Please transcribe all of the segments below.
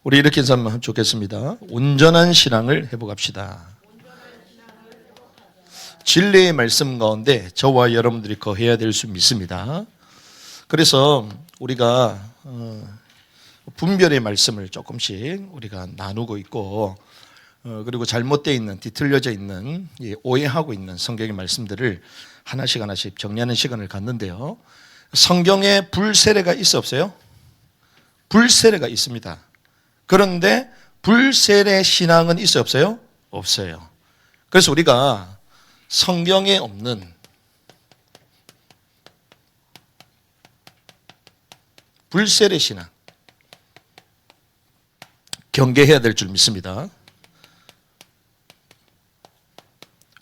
우리 이렇게 인사하면 좋겠습니다. 온전한 신앙을 회복합시다. 진리의 말씀 가운데 저와 여러분들이 거해야 될 수 믿습니다. 그래서 우리가 분별의 말씀을 조금씩 우리가 나누고 있고, 그리고 잘못되어 있는, 뒤틀려져 있는, 오해하고 있는 성경의 말씀들을 하나씩 하나씩 정리하는 시간을 갖는데요. 성경에 불세례가 있어 없어요? 불세례가 있습니다. 그런데 불세례 신앙은 있어 없어요? 없어요. 그래서 우리가 성경에 없는 불세례 신앙 경계해야 될 줄 믿습니다.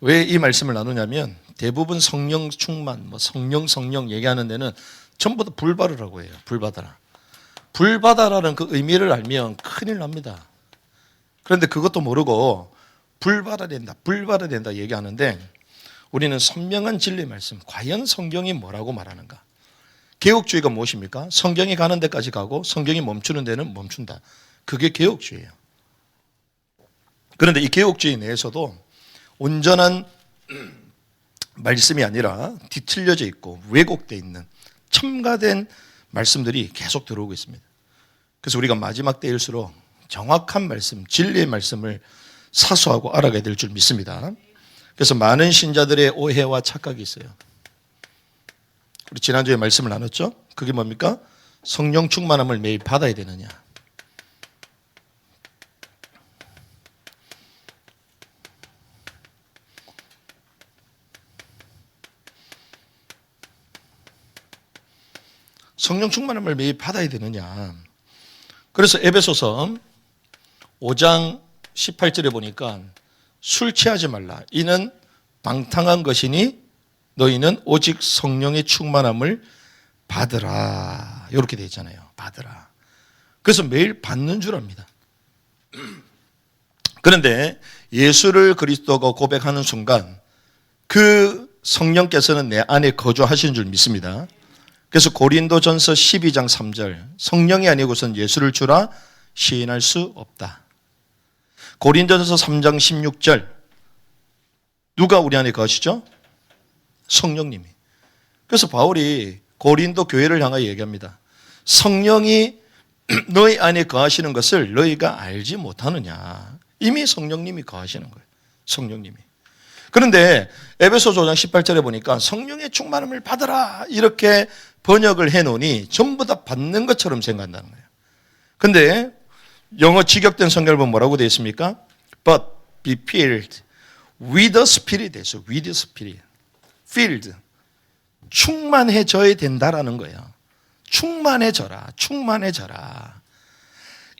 왜 이 말씀을 나누냐면 대부분 성령 충만, 성령 얘기하는 데는 전부 다 불받으라고 해요. 불받아라. 불받아라는 그 의미를 알면 큰일 납니다. 그런데 그것도 모르고 불받아야 된다 얘기하는데, 우리는 선명한 진리의 말씀, 과연 성경이 뭐라고 말하는가? 개혁주의가 무엇입니까? 성경이 가는 데까지 가고 성경이 멈추는 데는 멈춘다. 그게 개혁주의예요. 그런데 이 개혁주의 내에서도 온전한 말씀이 아니라 뒤틀려져 있고 왜곡되어 있는 첨가된 말씀들이 계속 들어오고 있습니다. 그래서 우리가 마지막 때일수록 정확한 말씀, 진리의 말씀을 사수하고 알아가야 될 줄 믿습니다. 그래서 많은 신자들의 오해와 착각이 있어요. 우리 지난주에 말씀을 나눴죠? 그게 뭡니까? 성령 충만함을 매일 받아야 되느냐. 성령 충만함을 매일 받아야 되느냐. 그래서 에베소서 5장 18절에 보니까 술 취하지 말라. 이는 방탕한 것이니 너희는 오직 성령의 충만함을 받으라. 이렇게 되어 있잖아요. 받으라. 그래서 매일 받는 줄 압니다. 그런데 예수를 그리스도가 고백하는 순간 그 성령께서는 내 안에 거주하시는 줄 믿습니다. 그래서 고린도전서 12장 3절, 성령이 아니고선 예수를 주라 시인할 수 없다. 고린도전서 3장 16절, 누가 우리 안에 거하시죠? 성령님이. 그래서 바울이 고린도 교회를 향하여 얘기합니다. 성령이 너희 안에 거하시는 것을 너희가 알지 못하느냐. 이미 성령님이 거하시는 거예요. 성령님이. 그런데 에베소 5장 18절에 보니까 성령의 충만함을 받으라 이렇게 번역을 해놓으니 전부 다 받는 것처럼 생각한다는 거예요. 근데 영어 직역된 성경을 보면 뭐라고 되어 있습니까? But be filled with the Spirit 됐어요. with the Spirit. filled. 충만해져야 된다라는 거예요. 충만해져라. 충만해져라.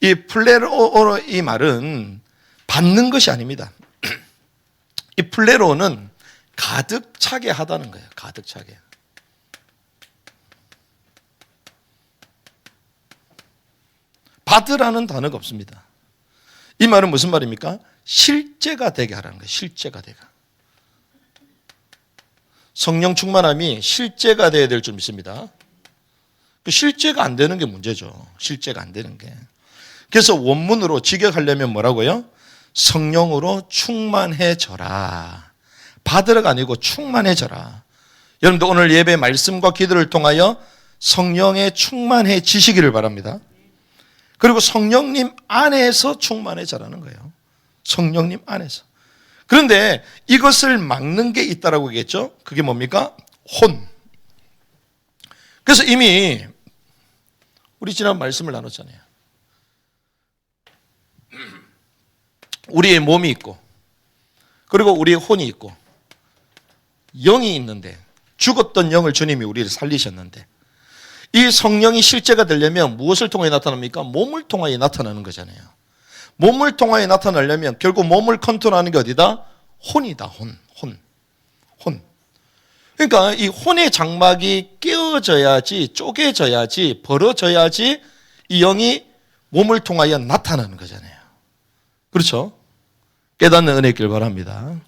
이 플레로어 이 말은 받는 것이 아닙니다. 이 플레로는 가득 차게 하다는 거예요. 가득 차게. 받으라는 단어가 없습니다. 이 말은 무슨 말입니까? 실제가 되게 하라는 거예요. 실제가 되게. 성령 충만함이 실제가 되어야 될 줄 믿습니다. 실제가 안 되는 게 문제죠. 실제가 안 되는 게. 그래서 원문으로 직역하려면 뭐라고요? 성령으로 충만해져라. 받으라가 아니고 충만해져라. 여러분들 오늘 예배 말씀과 기도를 통하여 성령에 충만해지시기를 바랍니다. 그리고 성령님 안에서 충만해져라는 거예요. 성령님 안에서. 그런데 이것을 막는 게 있다라고 얘기했죠. 그게 뭡니까? 혼. 그래서 이미 우리 지난 말씀을 나눴잖아요. 우리의 몸이 있고, 그리고 우리의 혼이 있고, 영이 있는데, 죽었던 영을 주님이 우리를 살리셨는데, 이 성령이 실제가 되려면 무엇을 통해 나타납니까? 몸을 통하여 나타나는 거잖아요. 몸을 통하여 나타나려면 결국 몸을 컨트롤하는 게 어디다? 혼이다. 혼. 그러니까 이 혼의 장막이 깨어져야지, 쪼개져야지, 벌어져야지 이 영이 몸을 통하여 나타나는 거잖아요. 그렇죠? 깨닫는 은혜 있길 바랍니다.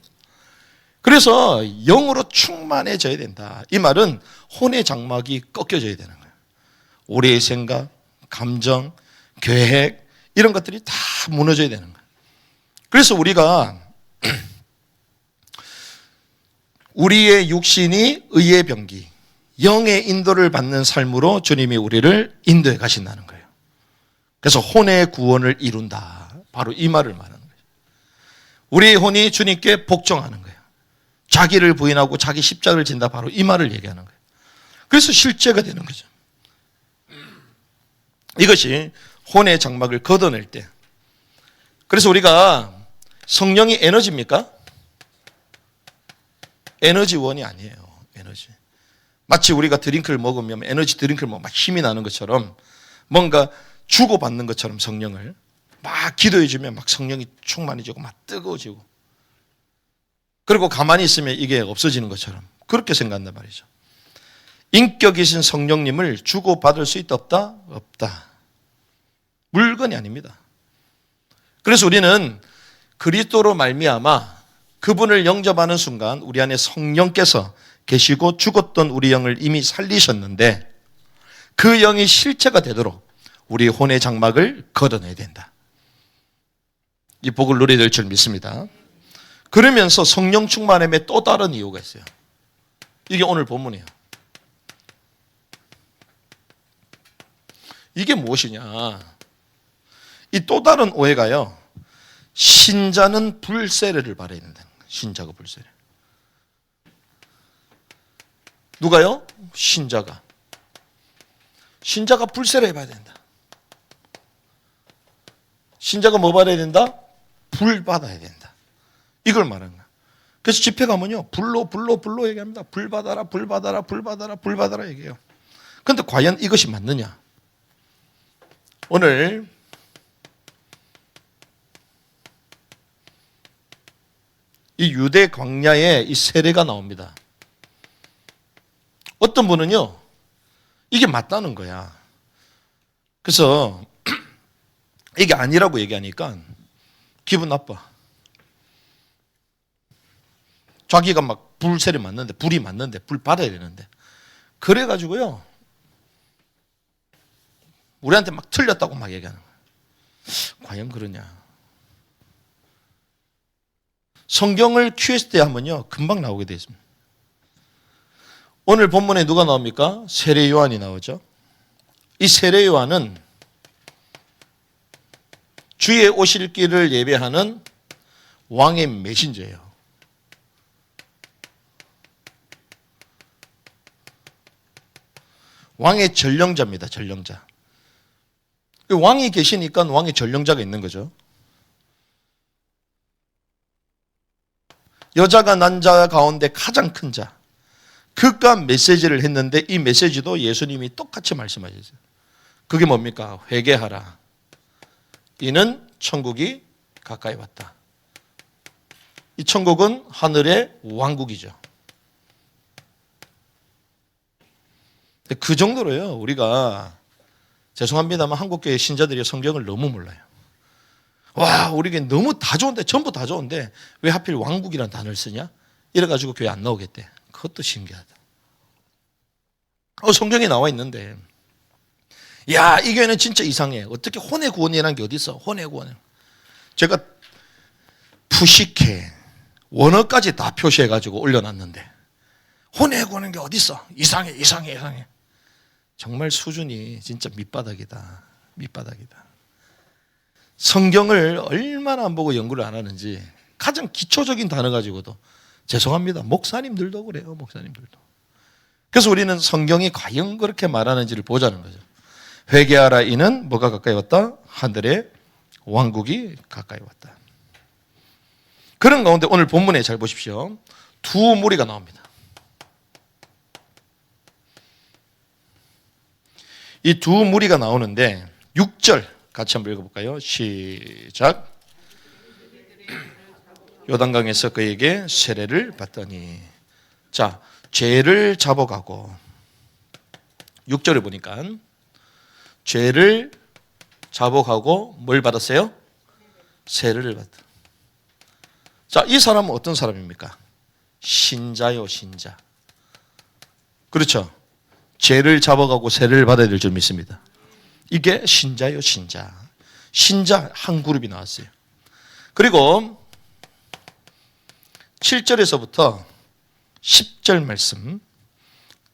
그래서 영으로 충만해져야 된다. 이 말은 혼의 장막이 꺾여져야 되는 거예요. 우리의 생각, 감정, 계획, 이런 것들이 다 무너져야 되는 거예요. 그래서 우리가 우리의 육신이 의의 병기, 영의 인도를 받는 삶으로 주님이 우리를 인도해 가신다는 거예요. 그래서 혼의 구원을 이룬다. 바로 이 말을 말하는 거예요. 우리의 혼이 주님께 복종하는 거예요. 자기를 부인하고 자기 십자가를 진다. 바로 이 말을 얘기하는 거예요. 그래서 실제가 되는 거죠. 이것이 혼의 장막을 걷어낼 때. 그래서 우리가 성령이 에너지입니까? 에너지원이 아니에요. 에너지. 마치 우리가 드링크를 먹으면 에너지 드링크를 먹으면 막 힘이 나는 것처럼 뭔가 주고받는 것처럼 성령을 막 기도해주면 막 성령이 충만해지고 막 뜨거워지고 그리고 가만히 있으면 이게 없어지는 것처럼 그렇게 생각한단 말이죠. 인격이신 성령님을 주고받을 수 있다 없다? 없다. 물건이 아닙니다. 그래서 우리는 그리스도로 말미암아 그분을 영접하는 순간 우리 안에 성령께서 계시고 죽었던 우리 영을 이미 살리셨는데 그 영이 실체가 되도록 우리 혼의 장막을 걷어내야 된다. 이 복을 누려야 될 줄 믿습니다. 그러면서 성령 충만함에 또 다른 이유가 있어요. 이게 오늘 본문이에요. 이게 무엇이냐? 이 또 다른 오해가요. 신자는 불세례를 받아야 된다는 거예요. 신자가 불세례. 누가요? 신자가. 신자가 불세례 해봐야 된다. 신자가 뭐 받아야 된다? 불 받아야 된다. 이걸 말하는 거야. 그래서 집회 가면요. 불로 얘기합니다. 불 받아라, 불 받아라, 불 받아라, 불 받아라 얘기해요. 그런데 과연 이것이 맞느냐? 오늘 이 유대 광야에 이 세례가 나옵니다. 어떤 분은요, 이게 맞다는 거야. 그래서 이게 아니라고 얘기하니까 기분 나빠. 자기가 막 불세례 맞는데, 불이 맞는데, 불 받아야 되는데. 그래가지고요, 우리한테 막 틀렸다고 막 얘기하는 거야. 과연 그러냐? 성경을 QSD 하면요, 금방 나오게 되어 있습니다. 오늘 본문에 누가 나옵니까? 세례 요한이 나오죠. 이 세례 요한은 주의 오실 길을 예배하는 왕의 메신저예요. 왕의 전령자입니다. 전령자. 왕이 계시니까 왕의 전령자가 있는 거죠. 여자가 난 자 가운데 가장 큰 자. 그가 메시지를 했는데 이 메시지도 예수님이 똑같이 말씀하셨어요. 그게 뭡니까? 회개하라. 이는 천국이 가까이 왔다. 이 천국은 하늘의 왕국이죠. 그 정도로요. 우리가 죄송합니다만 한국교회 신자들이 성경을 너무 몰라요. 와, 우리에게 너무 다 좋은데, 전부 다 좋은데 왜 하필 왕국이라는 단어를 쓰냐? 이래가지고 교회 안 나오겠대. 그것도 신기하다. 성경에 나와 있는데, 야, 이 교회는 진짜 이상해. 어떻게 혼의 구원이라는 게 어디 있어? 혼의 구원. 제가 푸시케 원어까지 다 표시해가지고 올려놨는데 혼의 구원인 게 어디 있어? 이상해. 정말 수준이 진짜 밑바닥이다. 밑바닥이다. 성경을 얼마나 안 보고 연구를 안 하는지 가장 기초적인 단어 가지고도 죄송합니다. 목사님들도 그래요. 목사님들도. 그래서 우리는 성경이 과연 그렇게 말하는지를 보자는 거죠. 회개하라 이는 뭐가 가까이 왔다? 하늘의 왕국이 가까이 왔다. 그런 가운데 오늘 본문에 잘 보십시오. 두 무리가 나옵니다. 이 두 무리가 나오는데 6절 같이 한번 읽어볼까요? 시작. 요단강에서 그에게 세례를 받더니, 자, 죄를 잡아가고 6절을 보니까 죄를 잡아가고 뭘 받았어요? 세례를 받다. 자, 이 사람은 어떤 사람입니까? 신자요, 신자. 그렇죠? 죄를 잡아가고 세례를 받아야 될 줄 믿습니다. 이게 신자요, 신자. 신자 한 그룹이 나왔어요. 그리고 7절에서부터 10절 말씀,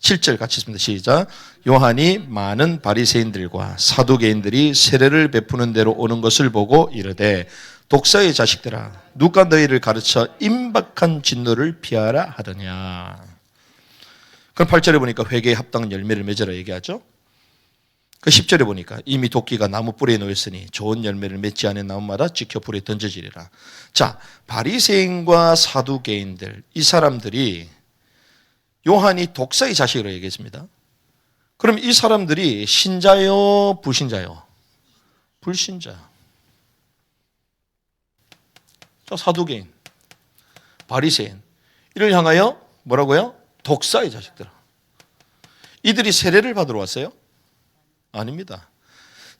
7절 같이 읽습니다. 시작. 요한이 많은 바리새인들과 사두개인들이 세례를 베푸는 대로 오는 것을 보고 이르되 독사의 자식들아 누가 너희를 가르쳐 임박한 진노를 피하라 하더냐. 그럼 8절에 보니까 회개에 합당한 열매를 맺으라 얘기하죠. 그 10절에 보니까 이미 도끼가 나무 뿌리에 놓였으니 좋은 열매를 맺지 않은 나무마다 지켜 불에 던져지리라. 자, 바리새인과 사두개인들, 이 사람들이 요한이 독사의 자식이라고 얘기했습니다. 그럼 이 사람들이 신자요, 불신자요? 불신자. 자, 사두개인, 바리새인, 이를 향하여 뭐라고요? 독사의 자식들. 이들이 세례를 받으러 왔어요? 아닙니다.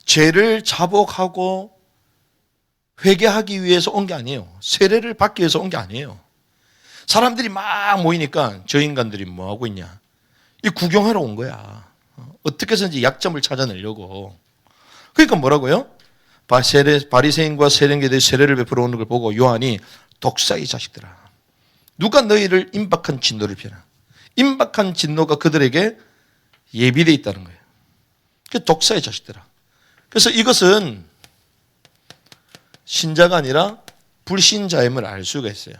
죄를 자복하고 회개하기 위해서 온 게 아니에요. 세례를 받기 위해서 온 게 아니에요. 사람들이 막 모이니까 저 인간들이 뭐 하고 있냐? 이 구경하러 온 거야. 어떻게 해서든지 약점을 찾아내려고. 그러니까 뭐라고요? 바리새인과 세례인들이 세례를 베풀어 오는 걸 보고 요한이 독사의 자식들아 누가 너희를 임박한 진노를 피하라. 임박한 진노가 그들에게 예비되어 있다는 거예요. 그 독사의 자식들아. 그래서 이것은 신자가 아니라 불신자임을 알 수가 있어요.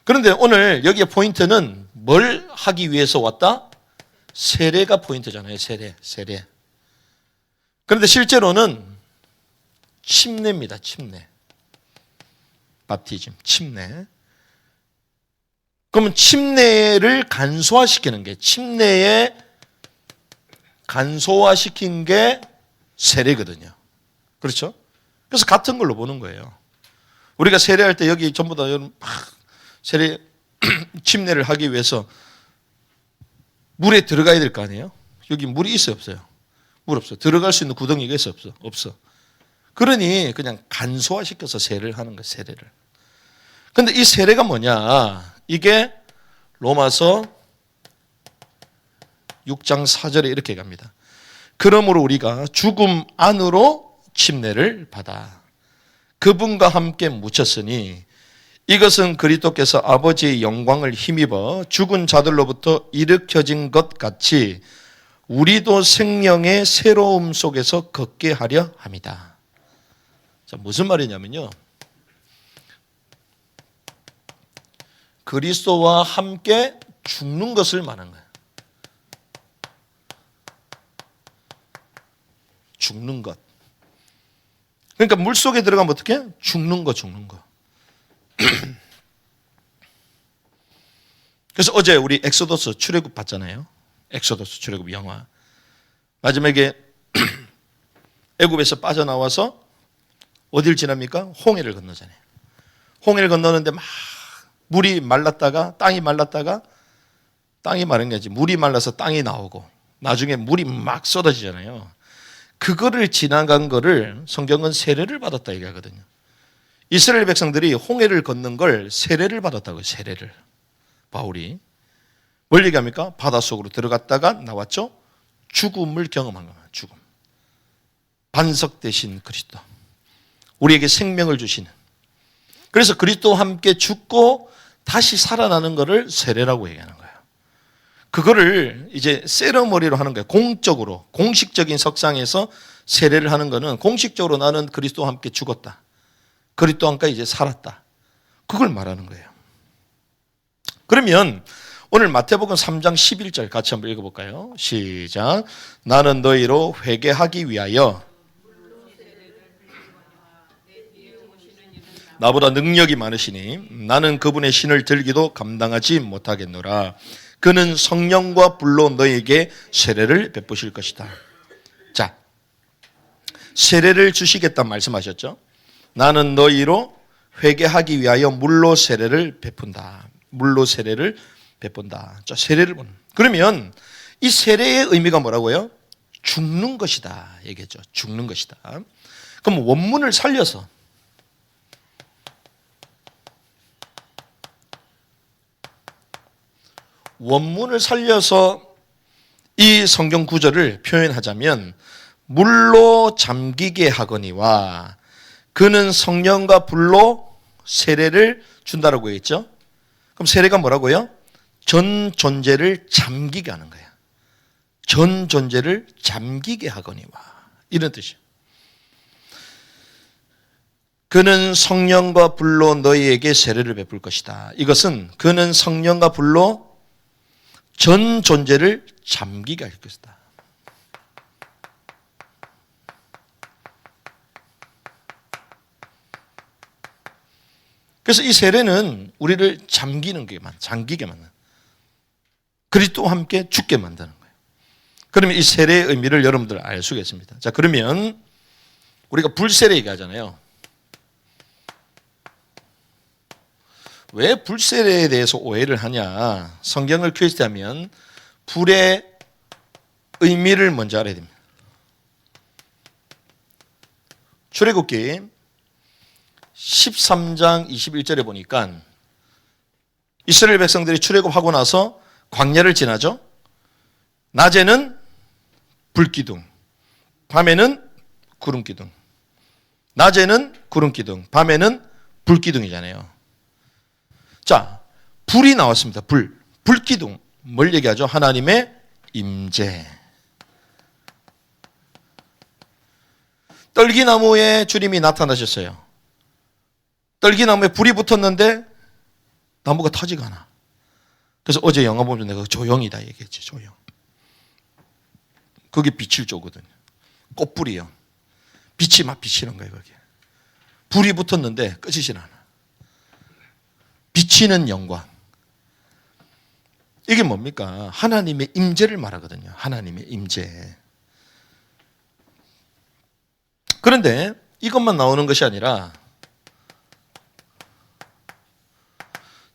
그런데 오늘 여기에 포인트는 뭘 하기 위해서 왔다? 세례가 포인트잖아요. 세례. 그런데 실제로는 침례입니다. 침례. 밥티즘, 침례. 그러면 침례를 간소화시키는 게, 침례에 간소화시킨 게 세례거든요. 그렇죠? 그래서 같은 걸로 보는 거예요. 우리가 세례할 때 여기 전부 다 세례 침례를 하기 위해서 물에 들어가야 될 거 아니에요? 여기 물이 있어요, 없어요? 물 없어. 들어갈 수 있는 구덩이가 있어, 없어? 없어. 그러니 그냥 간소화시켜서 세례를 하는 거예요, 세례를. 근데 이 세례가 뭐냐? 이게 로마서 6장 4절에 이렇게 갑니다. 그러므로 우리가 죽음 안으로 침례를 받아 그분과 함께 묻혔으니 이것은 그리스도께서 아버지의 영광을 힘입어 죽은 자들로부터 일으켜진 것 같이 우리도 생명의 새로움 속에서 걷게 하려 합니다. 자, 무슨 말이냐면요. 그리스도와 함께 죽는 것을 말하는 거예요. 죽는 것. 그러니까 물속에 들어가면 어떻게? 죽는 거. 그래서 어제 우리 엑소더스 출애굽 봤잖아요. 엑소더스 출애굽 영화. 마지막에 애굽에서 빠져나와서 어딜 지납니까? 홍해를 건너잖아요. 홍해를 건너는데 막 물이 말랐다가 땅이 말랐다가 땅이 마른 게 아니지 물이 말라서 땅이 나오고 나중에 물이 막 쏟아지잖아요. 그거를 지나간 거를 성경은 세례를 받았다 얘기하거든요. 이스라엘 백성들이 홍해를 걷는 걸 세례를 받았다고요. 세례를. 바울이 뭘 얘기합니까? 바닷속으로 들어갔다가 나왔죠. 죽음을 경험한 겁니다. 죽음. 반석 대신 그리스도. 우리에게 생명을 주시는. 그래서 그리스도와 함께 죽고 다시 살아나는 것을 세례라고 얘기하는 거예요. 그거를 이제 세러머니로 하는 거예요. 공적으로, 공식적인 석상에서 세례를 하는 거는 공식적으로 나는 그리스도와 함께 죽었다. 그리스도와 함께 이제 살았다. 그걸 말하는 거예요. 그러면 오늘 마태복음 3장 11절 같이 한번 읽어볼까요? 시작. 나는 너희로 회개하기 위하여 나보다 능력이 많으시니 나는 그분의 신을 들기도 감당하지 못하겠노라. 그는 성령과 불로 너에게 세례를 베푸실 것이다. 자, 세례를 주시겠다 말씀하셨죠? 나는 너희로 회개하기 위하여 물로 세례를 베푼다. 물로 세례를 베푼다. 자, 세례를 보는. 그러면 이 세례의 의미가 뭐라고요? 죽는 것이다. 얘기했죠. 죽는 것이다. 그럼 원문을 살려서 이 성경 구절을 표현하자면 물로 잠기게 하거니와 그는 성령과 불로 세례를 준다라고 했죠. 그럼 세례가 뭐라고요? 전 존재를 잠기게 하는 거야. 전 존재를 잠기게 하거니와 이런 뜻이에요. 그는 성령과 불로 너희에게 세례를 베풀 것이다. 이것은 그는 성령과 불로 전 존재를 잠기게 할 것이다. 그래서 이 세례는 우리를 잠기게 만드는 그리스도와 함께 죽게 만드는 거예요. 그러면 이 세례의 의미를 여러분들 알 수가 있습니다. 자, 그러면 우리가 불세례 얘기하잖아요. 왜 불세례에 대해서 오해를 하냐? 성경을 퀴즈하면 불의 의미를 먼저 알아야 됩니다. 출애굽기 13장 21절에 보니까 이스라엘 백성들이 출애굽하고 나서 광야를 지나죠. 낮에는 불기둥, 밤에는 구름기둥. 낮에는 구름기둥, 밤에는 불기둥이잖아요. 자, 불이 나왔습니다. 불기둥. 뭘 얘기하죠? 하나님의 임재. 떨기나무에 주님이 나타나셨어요. 떨기나무에 불이 붙었는데 나무가 타지가 않아. 그래서 어제 영화 보면 내가 조형이다 얘기했지. 조형. 그게 빛을 쏘거든요. 꽃불이요. 빛이 막 비치는 거예요. 거기에. 불이 붙었는데 꺼지질 않아. 비치는 영광. 이게 뭡니까? 하나님의 임재를 말하거든요. 하나님의 임재. 그런데 이것만 나오는 것이 아니라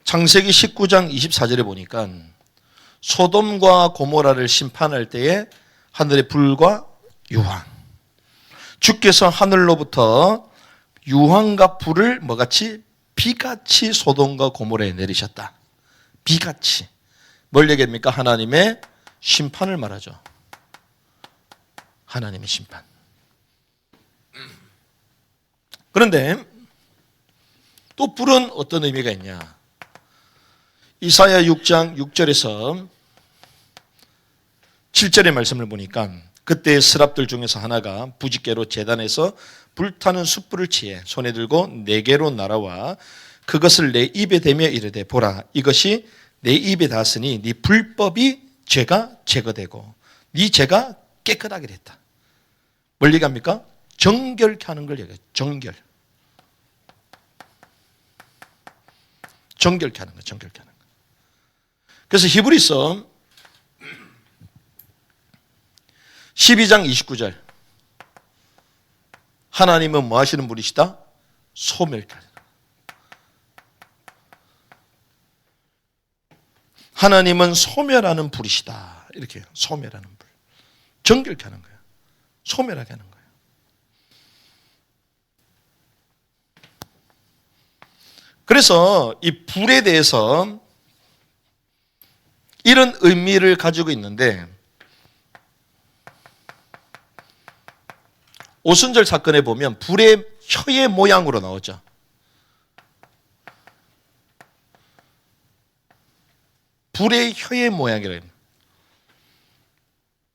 창세기 19장 24절에 보니까 소돔과 고모라를 심판할 때에 하늘의 불과 유황. 주께서 하늘로부터 유황과 불을 뭐같이? 비같이 소돔과 고모라에 내리셨다. 비같이. 뭘 얘기합니까? 하나님의 심판을 말하죠. 하나님의 심판. 그런데 또 불은 어떤 의미가 있냐? 이사야 6장 6절에서 7절의 말씀을 보니까 그때의 스랍들 중에서 하나가 부짓개로 제단에서 불타는 숯불을 취해 손에 들고 내게로 날아와 그것을 내 입에 대며 이르되 보라 이것이 내 입에 닿았으니 네 불법이 죄가 제거되고 네 죄가 깨끗하게 됐다. 뭘 얘기합니까? 정결케 하는 걸 얘기해요. 정결. 정결케 하는 거, 정결케 하는 거. 그래서 히브리서 12장 29절 하나님은 뭐 하시는 분이시다? 소멸케 하는 거. 하나님은 소멸하는 불이시다. 이렇게 해요. 소멸하는 불. 정결케 하는 거예요. 소멸하게 하는 거예요. 그래서 이 불에 대해서 이런 의미를 가지고 있는데 오순절 사건에 보면 불의 혀의 모양으로 나오죠. 불의 혀의 모양이래요.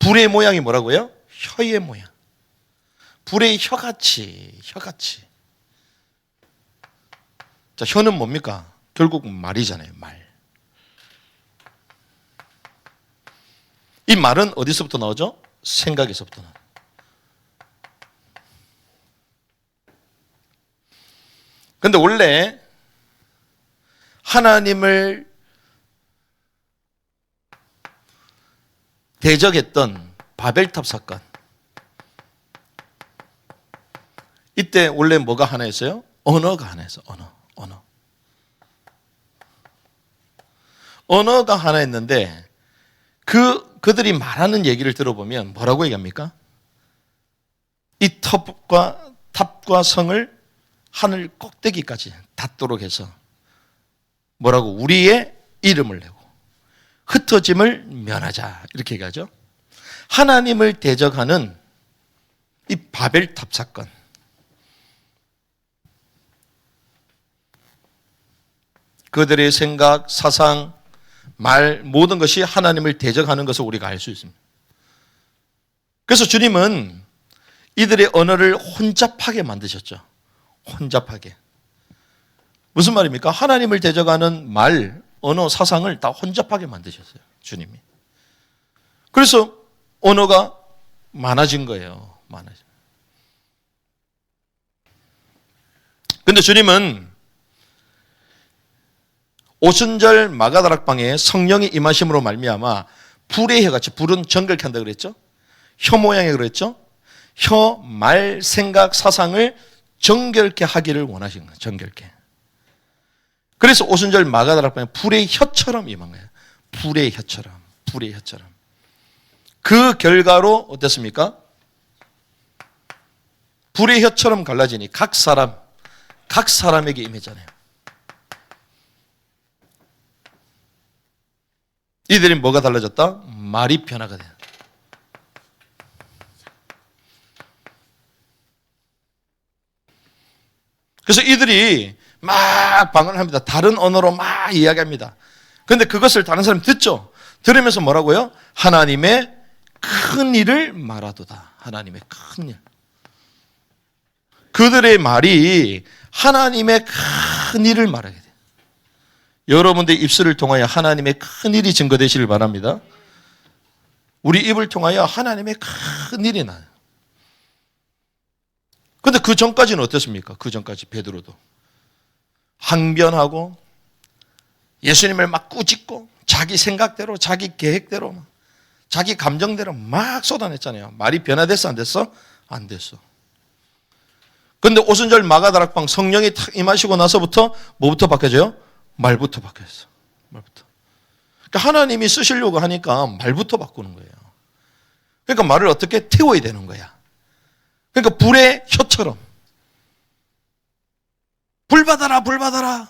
불의 모양이 뭐라고요? 혀의 모양. 불의 혀같이. 자, 혀는 뭡니까? 결국 말이잖아요, 말. 이 말은 어디서부터 나오죠? 생각에서부터 나와요. 그런데 원래 하나님을 대적했던 바벨탑 사건. 이때 원래 뭐가 하나였어요? 언어가 하나였어요. 언어. 언어가 하나였는데 그들이 말하는 얘기를 들어보면 뭐라고 얘기합니까? 이 탑과 성을 하늘 꼭대기까지 닿도록 해서 뭐라고? 우리의 이름을 내고 흩어짐을 면하자 이렇게 얘기하죠. 하나님을 대적하는 이 바벨탑 사건. 그들의 생각, 사상, 말 모든 것이 하나님을 대적하는 것을 우리가 알 수 있습니다. 그래서 주님은 이들의 언어를 혼잡하게 만드셨죠. 혼잡하게. 무슨 말입니까? 하나님을 대적하는 말, 언어, 사상을 다 혼잡하게 만드셨어요. 주님이. 그래서 언어가 많아진 거예요. 많아진. 근데 주님은 오순절 마가다락방에 성령이 임하심으로 말미암아 불의 혀같이, 불은 정결케 한다 그랬죠? 혀 모양에 그랬죠? 혀, 말, 생각, 사상을 정결케 하기를 원하신 거예요. 정결케. 그래서 오순절 마가다락방에 불의 혀처럼 임한 거예요. 불의 혀처럼. 불의 혀처럼. 그 결과로 어땠습니까? 불의 혀처럼 갈라지니 각 사람에게 임했잖아요. 이들이 뭐가 달라졌다? 말이 변화가 돼요. 그래서 이들이 막 방언을 합니다. 다른 언어로 막 이야기합니다. 그런데 그것을 다른 사람이 듣죠. 들으면서 뭐라고요? 하나님의 큰 일을 말하도다. 하나님의 큰 일. 그들의 말이 하나님의 큰 일을 말하게 돼요. 여러분들의 입술을 통하여 하나님의 큰 일이 증거되시길 바랍니다. 우리 입을 통하여 하나님의 큰 일이 나요. 그런데 그 전까지는 어떻습니까? 그 전까지 베드로도 항변하고 예수님을 막 꾸짖고 자기 생각대로, 자기 계획대로, 자기 감정대로 막 쏟아냈잖아요. 말이 변화됐어, 안 됐어? 안 됐어. 그런데 오순절 마가다락방 성령이 탁 임하시고 나서부터 뭐부터 바뀌어져요? 말부터 바뀌었어. 말부터. 그러니까 하나님이 쓰시려고 하니까 말부터 바꾸는 거예요. 그러니까 말을 어떻게 태워야 되는 거야. 그러니까 불의 혀처럼. 불 받아라, 불 받아라.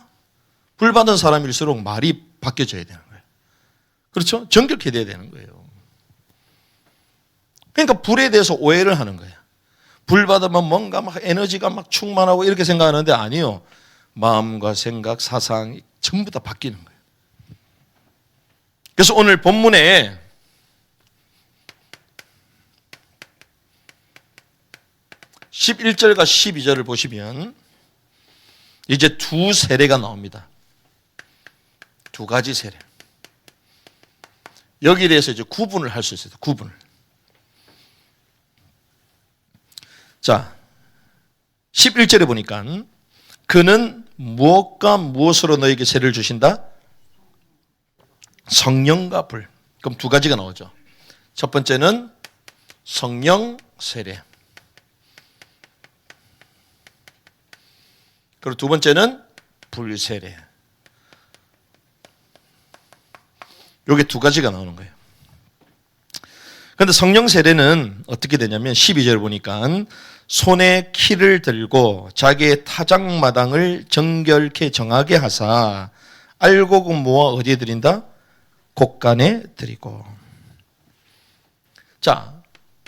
불 받은 사람일수록 말이 바뀌어져야 되는 거예요. 그렇죠? 정결해야 되는 거예요. 그러니까 불에 대해서 오해를 하는 거예요. 불 받으면 뭔가 막 에너지가 막 충만하고 이렇게 생각하는데 아니요. 마음과 생각, 사상 전부 다 바뀌는 거예요. 그래서 오늘 본문에 (11절과 12절을) 보시면 이제 두 세례가 나옵니다. 두 가지 세례. 여기에 대해서 이제 구분을 할 수 있어요. 구분을. 자, 11절에 보니까 그는 무엇과 무엇으로 너에게 세례를 주신다? 성령과 불. 그럼 두 가지가 나오죠. 첫 번째는 성령 세례. 그리고 두 번째는 불 세례. 이게 두 가지가 나오는 거예요. 그런데 성령 세례는 어떻게 되냐면 12절 보니까 손에 키를 들고 자기의 타작마당을 정결케 정하게 하사 알곡 모아 어디에 드린다? 곡간에 드리고. 자,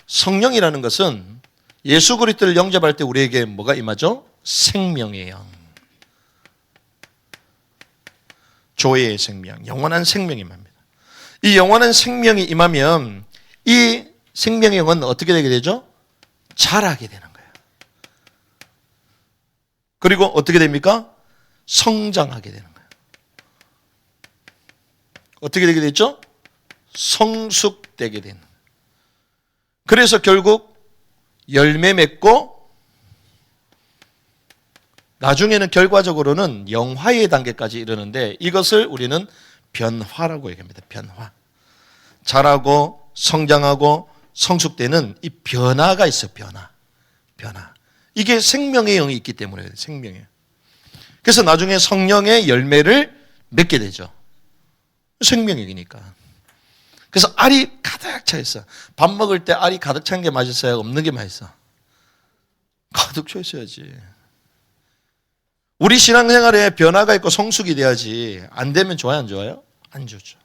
성령이라는 것은 예수 그리스도를 영접할 때 우리에게 뭐가 임하죠? 생명의 영. 조의 생명, 영원한 생명이 임합니다. 이 영원한 생명이 임하면 이 생명의 영은 어떻게 되게 되죠? 자라게 되는 거예요. 그리고 어떻게 됩니까? 성장하게 되는 거예요. 어떻게 되게 됐죠? 성숙되게 되는 거예요. 그래서 결국 열매 맺고 나중에는 결과적으로는 영화의 단계까지 이르는데 이것을 우리는 변화라고 얘기합니다. 변화. 자라고 성장하고 성숙되는 이 변화가 있어요. 변화. 이게 생명의 영이 있기 때문에 생명이에요. 그래서 나중에 성령의 열매를 맺게 되죠. 생명의 영이니까. 그래서 알이 가득 차 있어. 밥 먹을 때 알이 가득 찬 게 맛있어요? 없는 게 맛있어? 가득 차 있어야지. 우리 신앙생활에 변화가 있고 성숙이 돼야지. 안 되면 좋아요, 안 좋아요? 안 좋죠.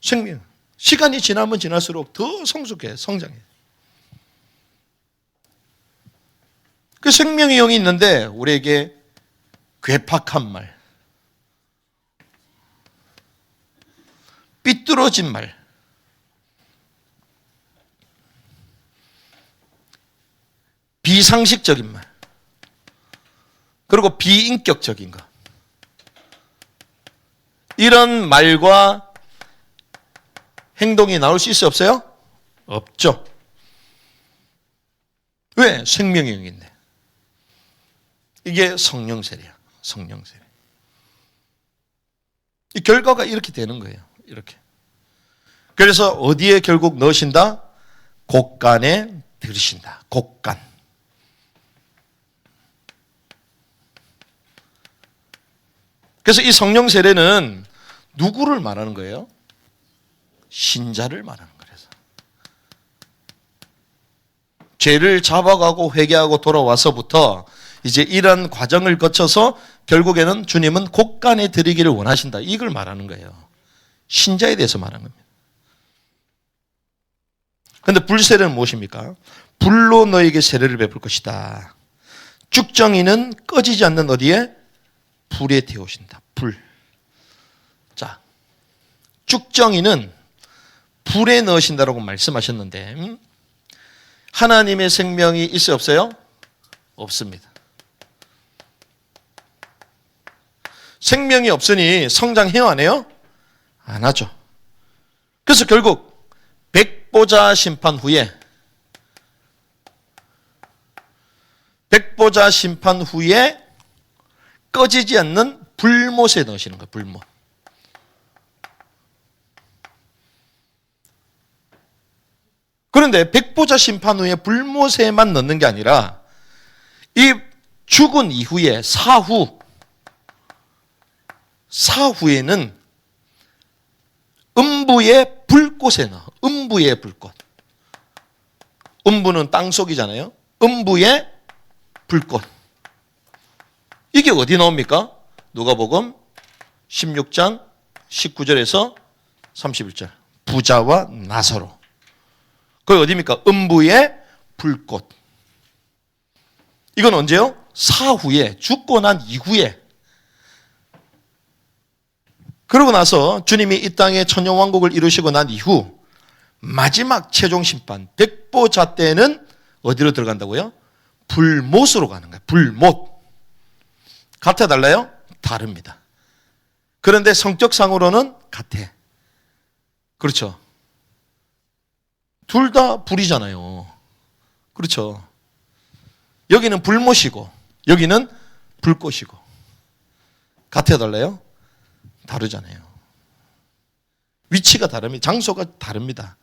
생명. 시간이 지나면 지날수록 더 성숙해, 성장해. 그 생명의 영이 있는데 우리에게 괴팍한 말, 삐뚤어진 말, 비상식적인 말, 그리고 비인격적인 것, 이런 말과 행동이 나올 수 있어요? 없어요? 없죠. 왜? 생명의 영인데. 이게 성령 세례야. 성령 세례. 이 결과가 이렇게 되는 거예요. 이렇게. 그래서 어디에 결국 넣으신다? 곡간에 들으신다. 곡간. 그래서 이 성령 세례는 누구를 말하는 거예요? 신자를 말하는 거예요. 죄를 잡아가고 회개하고 돌아와서부터 이제 이런 과정을 거쳐서 결국에는 주님은 곡간에 드리기를 원하신다. 이걸 말하는 거예요. 신자에 대해서 말하는 겁니다. 그런데 불세례는 무엇입니까? 불로 너에게 세례를 베풀 것이다. 쭉정이는 꺼지지 않는 어디에? 불에 태우신다. 불. 자, 쭉정이는 불에 넣으신다라고 말씀하셨는데 하나님의 생명이 있어요? 없어요? 없습니다. 생명이 없으니 성장해요? 안 해요? 안 하죠. 그래서 결국 백보자 심판 후에 꺼지지 않는 불못에 넣으시는 거예요. 불못. 그런데 백보자 심판 후에 불못에만 넣는 게 아니라 이 죽은 이후에 사후에는 음부의 불꽃에 넣어. 음부의 불꽃. 음부는 땅속이잖아요. 음부의 불꽃. 이게 어디 나옵니까? 누가복음 16장 19절에서 31절. 부자와 나사로. 그게 어디입니까? 음부의 불꽃. 이건 언제요? 사후에, 죽고 난 이후에. 그러고 나서 주님이 이 땅에 천년왕국을 이루시고 난 이후 마지막 최종 심판, 백보자 때는 어디로 들어간다고요? 불못으로 가는 거예요. 불못. 같아 달라요? 다릅니다. 그런데 성격상으로는 같아. 그렇죠. 둘 다 불이잖아요. 그렇죠. 여기는 불못이고 여기는 불꽃이고. 같아 달라요? 다르잖아요. 위치가 다릅니다. 장소가 다릅니다.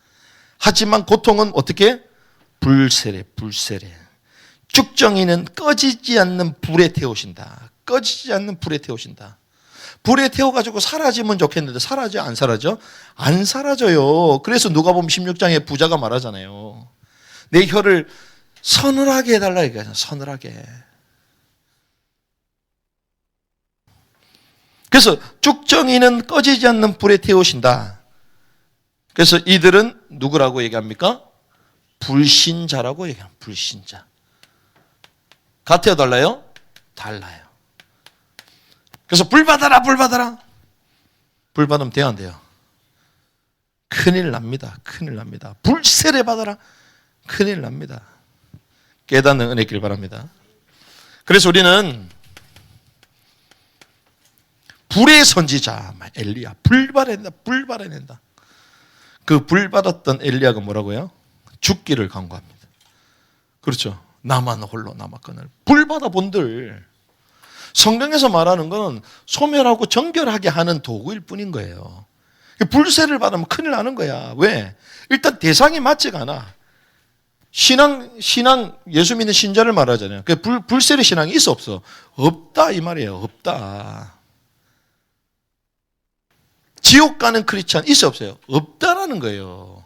하지만 고통은 어떻게? 불세례. 쭉정이는 꺼지지 않는 불에 태우신다. 꺼지지 않는 불에 태우신다. 불에 태워가지고 사라지면 좋겠는데 사라져? 안 사라져? 안 사라져요. 그래서 누가복음 16장에 부자가 말하잖아요. 내 혀를 서늘하게 해달라 얘기하잖아요. 서늘하게. 그래서 쭉정이는 꺼지지 않는 불에 태우신다. 그래서 이들은 누구라고 얘기합니까? 불신자라고 얘기합니다. 불신자. 같아요? 달라요? 달라요. 그래서 불 받아라. 불 받으면 돼요? 안 돼요? 큰일 납니다. 불세례 받아라. 큰일 납니다. 깨닫는 은혜 있길 바랍니다. 그래서 우리는 불의 선지자 엘리야, 불 발해낸다. 그 불 받았던 엘리야가 뭐라고요? 죽기를 간구합니다. 그렇죠. 나만 홀로 남았거늘. 불 받아 본들. 성경에서 말하는 것은 소멸하고 정결하게 하는 도구일 뿐인 거예요. 불세를 받으면 큰일 나는 거야. 왜? 일단 대상이 맞지가 않아. 신앙 예수 믿는 신자를 말하잖아요. 불세례 신앙이 있어 없어? 없다 이 말이에요. 없다. 지옥 가는 크리스찬 있어 없어요? 없다라는 거예요.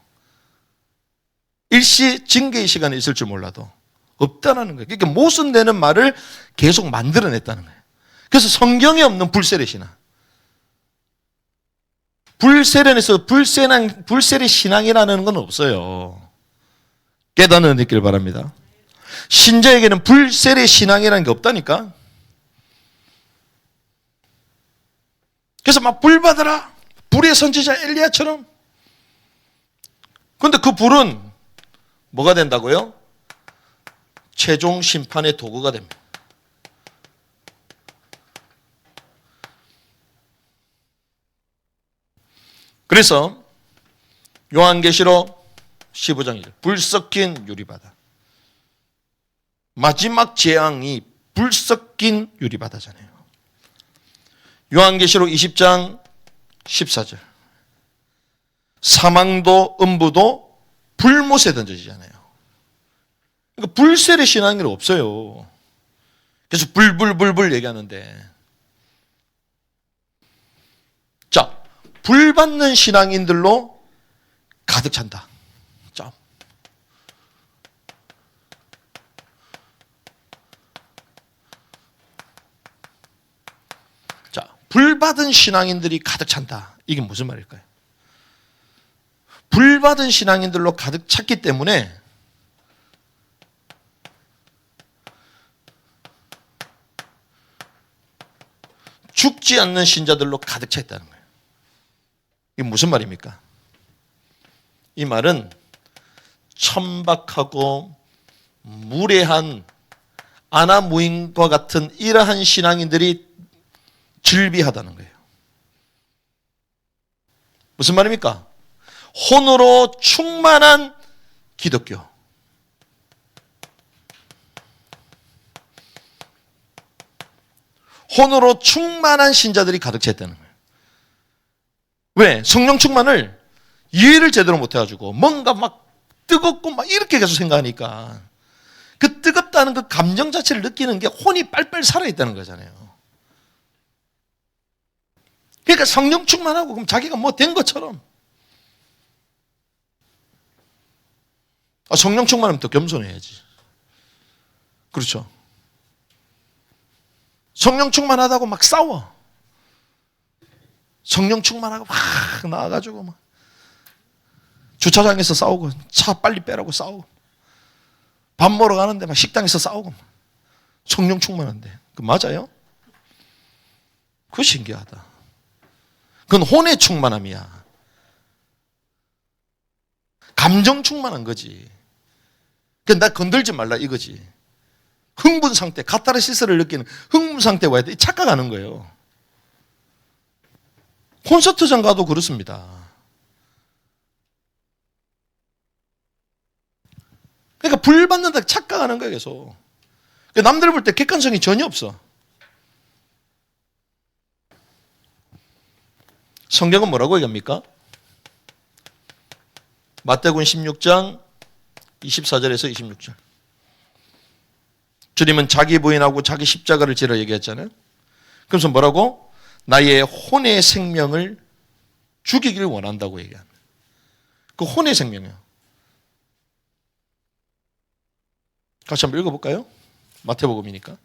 일시 징계의 시간에 있을 줄 몰라도 없다라는 거예요. 그러니까 모순되는 말을 계속 만들어냈다는 거예요. 그래서 성경에 없는 불세례 신앙. 불세례에서 불세례 신앙이라는 건 없어요. 깨닫는 느끼길 바랍니다. 신자에게는 불세례 신앙이라는 게 없다니까. 그래서 막 불 받아라. 불의 선지자 엘리야처럼. 그런데 그 불은 뭐가 된다고요? 최종 심판의 도구가 됩니다. 그래서 요한계시록 15장 1절 불 섞인 유리바다. 마지막 재앙이 불 섞인 유리바다잖아요. 요한계시록 20장 14절 사망도 음부도 불못에 던져지잖아요. 그러니까 불세례 신앙이 없어요. 그래서 불불불불 얘기하는데, 자, 불 받는 신앙인들로 가득 찬다. 자, 불 받은 신앙인들이 가득 찬다. 이게 무슨 말일까요? 불 받은 신앙인들로 가득 찼기 때문에 죽지 않는 신자들로 가득 차 있다는 거예요. 이게 무슨 말입니까? 이 말은 천박하고 무례한 아나무인과 같은 이러한 신앙인들이 즐비하다는 거예요. 무슨 말입니까? 혼으로 충만한 기독교. 혼으로 충만한 신자들이 가득 차 있다는 거예요. 왜? 성령 충만을 이해를 제대로 못 해가지고 뭔가 막 뜨겁고 막 이렇게 계속 생각하니까 그 뜨겁다는 그 감정 자체를 느끼는 게 혼이 빨빨 살아있다는 거잖아요. 그러니까 성령 충만하고 그럼 자기가 뭐 된 것처럼. 성령 충만하면 더 겸손해야지. 그렇죠. 성령 충만하다고 막 싸워. 성령 충만하고 막 나와가지고 막 주차장에서 싸우고 차 빨리 빼라고 싸우고 밥 먹으러 가는데 막 식당에서 싸우고 성령 충만한데 그 맞아요? 그거 신기하다. 그건 혼의 충만함이야. 감정 충만한 거지. 그러니까 나 건들지 말라 이거지. 흥분 상태, 카타르시스를 느끼는 흥분 상태에 와야 돼. 착각하는 거예요. 콘서트장 가도 그렇습니다. 그러니까 불 받는다 착각하는 거예요, 계속. 그러니까 남들 볼 때 객관성이 전혀 없어. 성경은 뭐라고 얘기합니까? 마태복음 16장 24절에서 26절. 주님은 자기 부인하고 자기 십자가를 지라 얘기했잖아요. 그래서 뭐라고? 나의 혼의 생명을 죽이기를 원한다고 얘기합니다. 그 혼의 생명이요. 같이 한번 읽어볼까요? 마태복음이니까.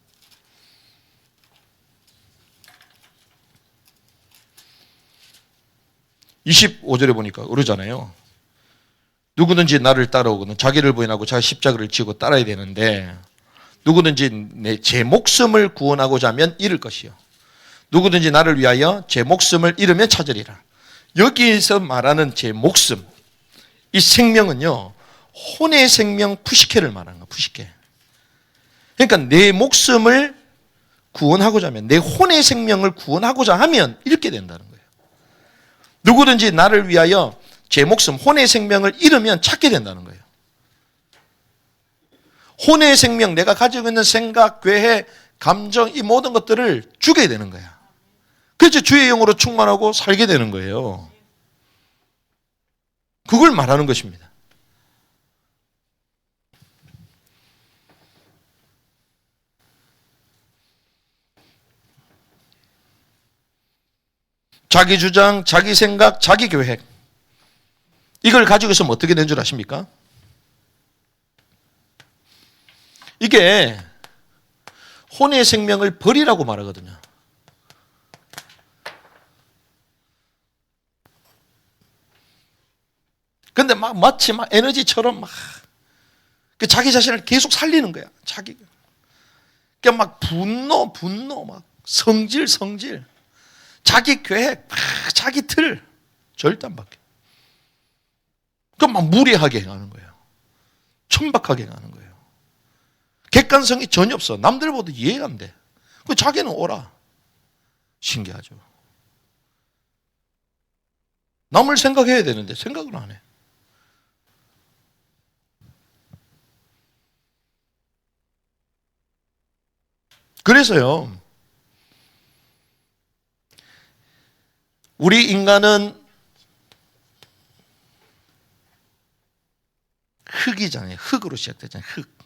25절에 보니까 그러잖아요. 누구든지 나를 따라오거든 자기를 부인하고 자기 십자가를 지고 따라야 되는데 누구든지 제 목숨을 구원하고자 하면 잃을 것이요. 누구든지 나를 위하여 제 목숨을 잃으면 찾으리라. 여기에서 말하는 제 목숨, 이 생명은요, 혼의 생명 푸시케를 말하는 거야, 푸시케. 그러니까 내 목숨을 구원하고자 하면, 내 혼의 생명을 구원하고자 하면 잃게 된다는 거예요. 누구든지 나를 위하여 제 목숨, 혼의 생명을 잃으면 찾게 된다는 거예요. 혼의 생명, 내가 가지고 있는 생각, 괴해, 감정, 이 모든 것들을 죽여야 되는 거야. 그래서 주의 영으로 충만하고 살게 되는 거예요. 그걸 말하는 것입니다. 자기 주장, 자기 생각, 자기 계획. 이걸 가지고 있으면 어떻게 된 줄 아십니까? 이게 혼의 생명을 버리라고 말하거든요. 근데 마치 에너지처럼 자기 자신을 계속 살리는 거야. 자기가. 그러니까 막 분노, 막 성질. 자기 계획, 자기 틀. 절대 안 바뀌어. 그럼 막 무례하게 행하는 거예요. 천박하게 행하는 거예요. 객관성이 전혀 없어. 남들보다 이해가 안 돼. 그 자기는 오라. 신기하죠. 남을 생각해야 되는데 생각을 안 해. 그래서요, 우리 인간은 흙이잖아요. 흙으로 시작되잖아요. 흙.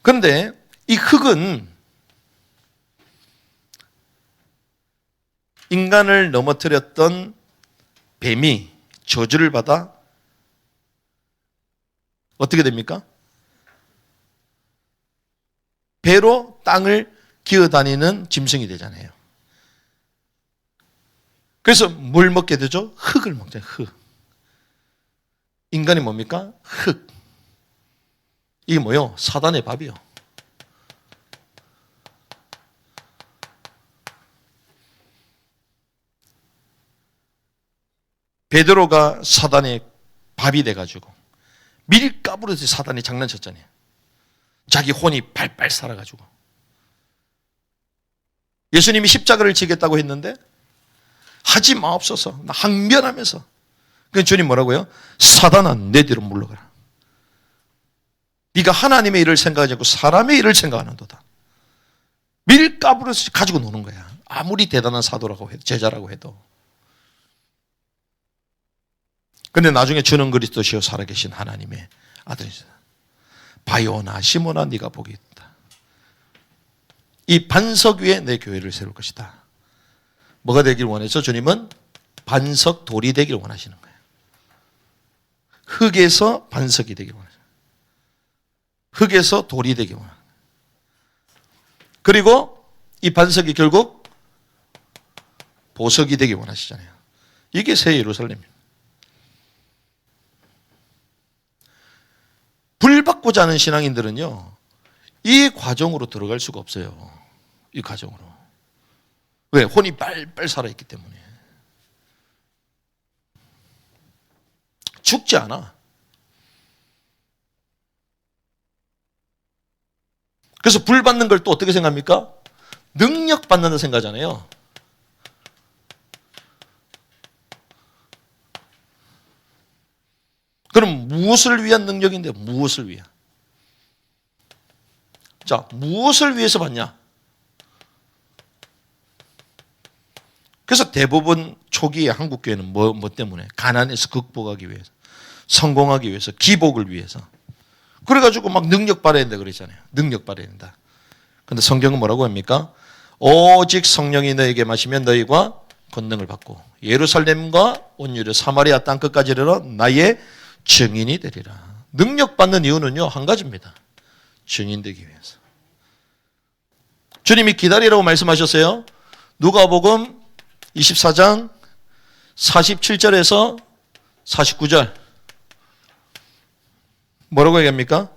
그런데 이 흙은 인간을 넘어뜨렸던 뱀이 저주를 받아 어떻게 됩니까? 배로 땅을 기어다니는 짐승이 되잖아요. 그래서 뭘 먹게 되죠? 흙을 먹잖아요. 흙. 인간이 뭡니까? 흙. 이게 뭐요? 사단의 밥이요. 베드로가 사단의 밥이 돼가지고 밀가부르듯이 사단이 장난쳤잖아요. 자기 혼이 발발 살아가지고. 예수님이 십자가를 지겠다고 했는데 하지 마옵소서. 나 항변하면서. 그러니까 주님 뭐라고요? 사단아 내 뒤로 물러가라. 네가 하나님의 일을 생각하지 않고 사람의 일을 생각하는도다. 밀가부르듯이 가지고 노는 거야. 아무리 대단한 사도라고 해도, 제자라고 해도. 근데 나중에 주는 그리스도시요 살아계신 하나님의 아들이시다. 바요나 시모나 네가 복이 있다. 이 반석 위에 내 교회를 세울 것이다. 뭐가 되길 원해서 주님은 반석 돌이 되길 원하시는 거예요. 흙에서 반석이 되길 원하시는 거예요. 흙에서 돌이 되길 원하는 거예요. 그리고 이 반석이 결국 보석이 되길 원하시잖아요. 이게 새 예루살렘입니다. 불 받고자 하는 신앙인들은요, 이 과정으로 들어갈 수가 없어요. 이 과정으로. 왜? 혼이 빨빨 살아있기 때문에. 죽지 않아. 그래서 불 받는 걸 또 어떻게 생각합니까? 능력 받는다 생각하잖아요. 그럼 무엇을 위한 능력인데 무엇을 위한? 자, 무엇을 위해서 받냐? 그래서 대부분 초기에 한국 교회는 뭐 때문에? 가난에서 극복하기 위해서, 성공하기 위해서, 기복을 위해서. 그래가지고 막 능력 받아야 된다 그랬잖아요. 능력 받아야 된다. 근데 성경은 뭐라고 합니까? 오직 성령이 너에게 마시면 너희가 권능을 받고 예루살렘과 온 유대 사마리아 땅끝까지 이르러 나의 증인이 되리라. 능력 받는 이유는요, 한 가지입니다. 증인 되기 위해서. 주님이 기다리라고 말씀하셨어요. 누가복음 24장 47절에서 49절. 뭐라고 얘기합니까?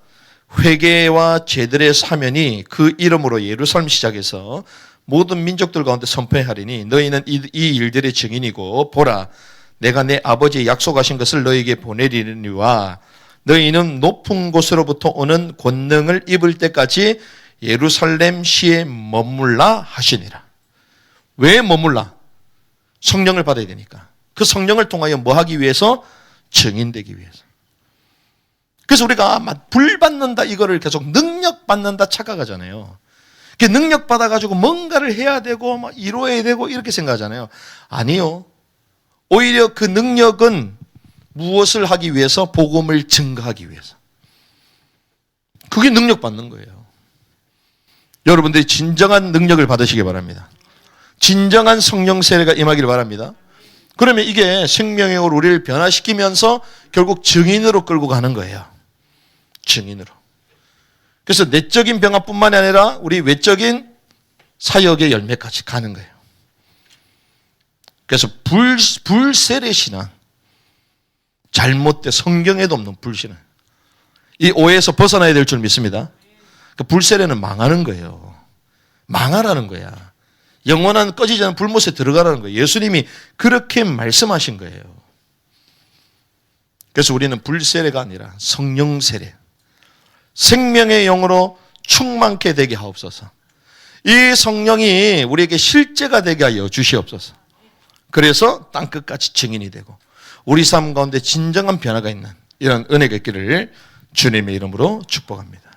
회개와 제들의 사면이 그 이름으로 예루살렘 시작해서 모든 민족들 가운데 선포하리니 너희는 이 일들의 증인이고 보라 내가 내 아버지의 약속하신 것을 너희에게 보내리니와 너희는 높은 곳으로부터 오는 권능을 입을 때까지 예루살렘 시에 머물라 하시니라. 왜 머물라? 성령을 받아야 되니까. 그 성령을 통하여 뭐 하기 위해서? 증인되기 위해서. 그래서 우리가 불 받는다 이거를 계속 능력 받는다 착각하잖아요. 능력 받아가지고 뭔가를 해야 되고 막 이루어야 되고 이렇게 생각하잖아요. 아니요. 오히려 그 능력은 무엇을 하기 위해서? 복음을 증거하기 위해서. 그게 능력 받는 거예요. 여러분들이 진정한 능력을 받으시기 바랍니다. 진정한 성령 세례가 임하기를 바랍니다. 그러면 이게 생명력으로 우리를 변화시키면서 결국 증인으로 끌고 가는 거예요. 증인으로. 그래서 내적인 병화뿐만 아니라 우리 외적인 사역의 열매까지 가는 거예요. 그래서 불세례 신앙. 잘못된 성경에도 없는 불신은 이 오해에서 벗어나야 될 줄 믿습니다. 그 불세례는 망하는 거예요. 망하라는 거야. 영원한 꺼지지 않는 불못에 들어가라는 거예요. 예수님이 그렇게 말씀하신 거예요. 그래서 우리는 불세례가 아니라 성령세례, 생명의 영으로 충만케 되게 하옵소서. 이 성령이 우리에게 실제가 되게 하여 주시옵소서. 그래서 땅끝까지 증인이 되고 우리 삶 가운데 진정한 변화가 있는 이런 은혜가 있기를 주님의 이름으로 축복합니다.